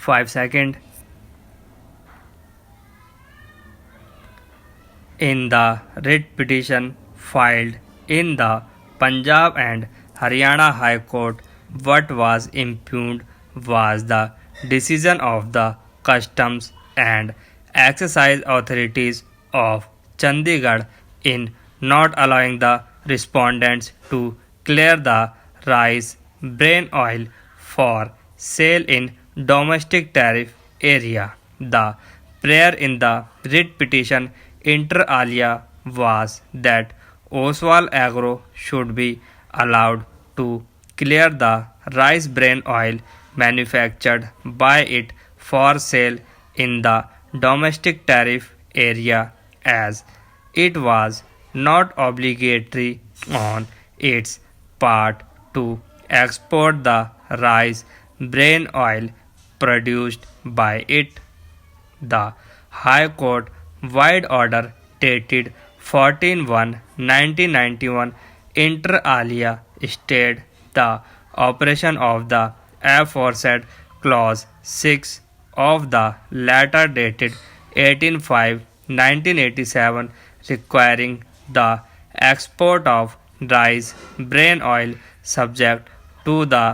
5 seconds. In the writ petition filed in the Punjab and Haryana High Court, what was impugned was the decision of the Customs and Excise authorities of Chandigarh in not allowing the respondents to clear the rice bran oil for sale in domestic tariff area. The prayer in the writ petition inter alia was that Oswal Agro should be allowed to clear the rice bran oil manufactured by it for sale in the domestic tariff area, as it was not obligatory on its part to export the rice bran oil produced by it. The High Court wide order dated 14/1/1991 inter alia stated the operation of the aforesaid clause 6 of the latter dated 18/5/1987 requiring the export of rice bran oil subject to the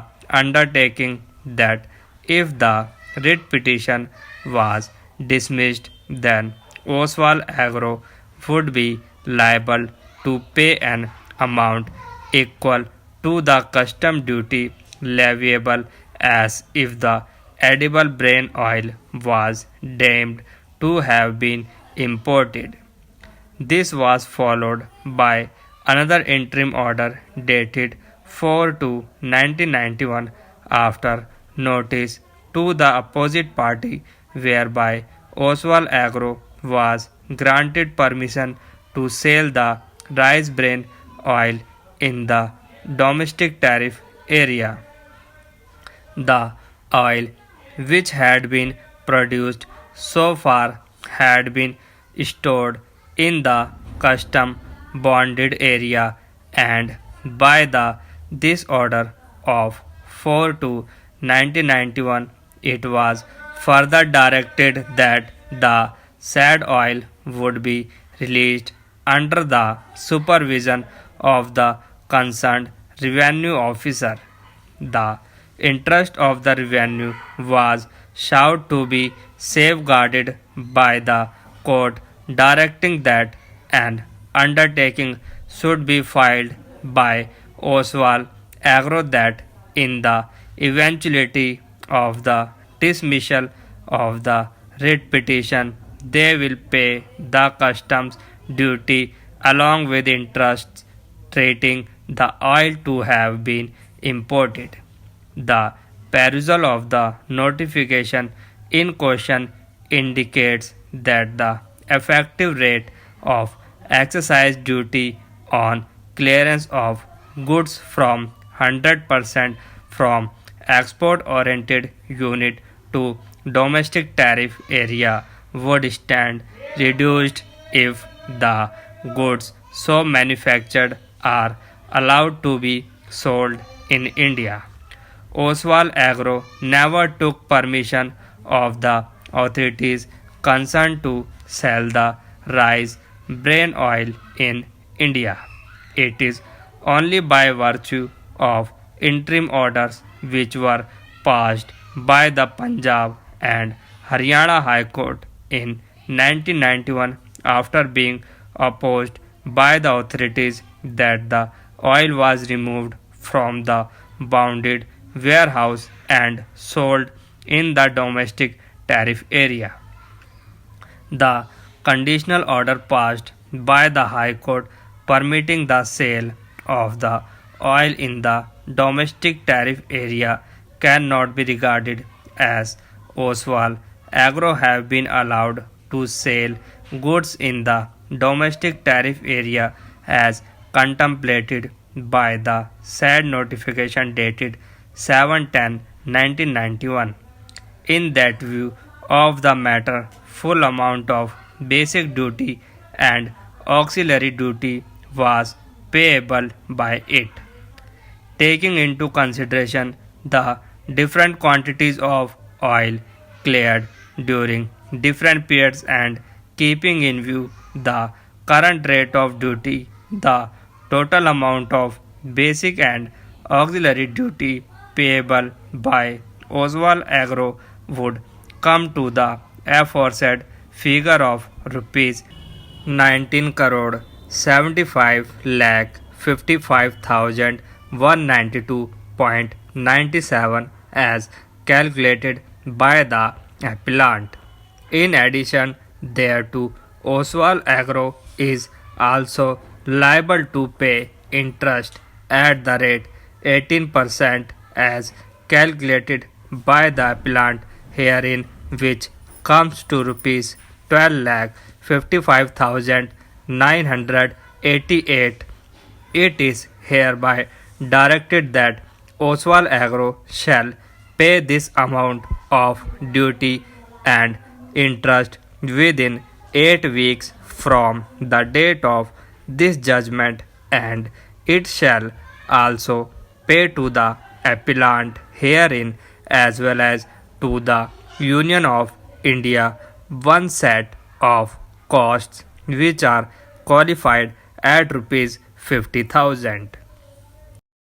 undertaking that if the writ petition was dismissed, then Oswal Agro would be liable to pay an amount equal to the custom duty leviable as if the edible bran oil was deemed to have been imported. This was followed by another interim order dated 4/2/1991 after notice to the opposite party, whereby Oswal Agro was granted permission to sell the rice bran oil in the domestic tariff area. The oil which had been produced so far had been stored in the custom bonded area, and by this order of 4/2/1991 it was further directed that the said oil would be released under the supervision of the concerned revenue officer. The interest of the revenue was sought to be safeguarded by the court, directing that an undertaking should be filed by Oswal Agro that in the eventuality of the dismissal of the writ petition, they will pay the customs duty along with interest, treating the oil to have been imported. The perusal of the notification in question indicates that the effective rate of excise duty on clearance of goods from 100% from export oriented unit to domestic tariff area would stand reduced if the goods so manufactured are allowed to be sold in India. Oswal Agro never took permission of the authorities concerned to sell the rice bran oil in India. It is only by virtue of interim orders which were passed by the Punjab and Haryana High Court in 1991 after being opposed by the authorities that the oil was removed from the bounded warehouse and sold in the domestic tariff area. The conditional order passed by the High Court permitting the sale of the oil in the domestic tariff area cannot be regarded as Oswal Agro have been allowed to sell goods in the domestic tariff area as contemplated by the said notification dated 7/10/1991. In that view of the matter, full amount of basic duty and auxiliary duty was payable by it. Taking into consideration the different quantities of oil declared during different periods and keeping in view the current rate of duty, the total amount of basic and auxiliary duty payable by Oswald Agro would come to the aforesaid figure of rupees 19 crore 75 lakh 55,192.97 as calculated by the appellant. In addition thereto, Oswald Agro is also liable to pay interest at the rate 18% as calculated by the appellant herein, which comes to rupees 12 lakh 55,988. It is hereby directed that Oswald Agro shall pay this amount of duty and interest within 8 weeks from the date of this judgment, and it shall also pay to the appellant herein as well as to the Union of India one set of costs which are qualified at rupees 50,000.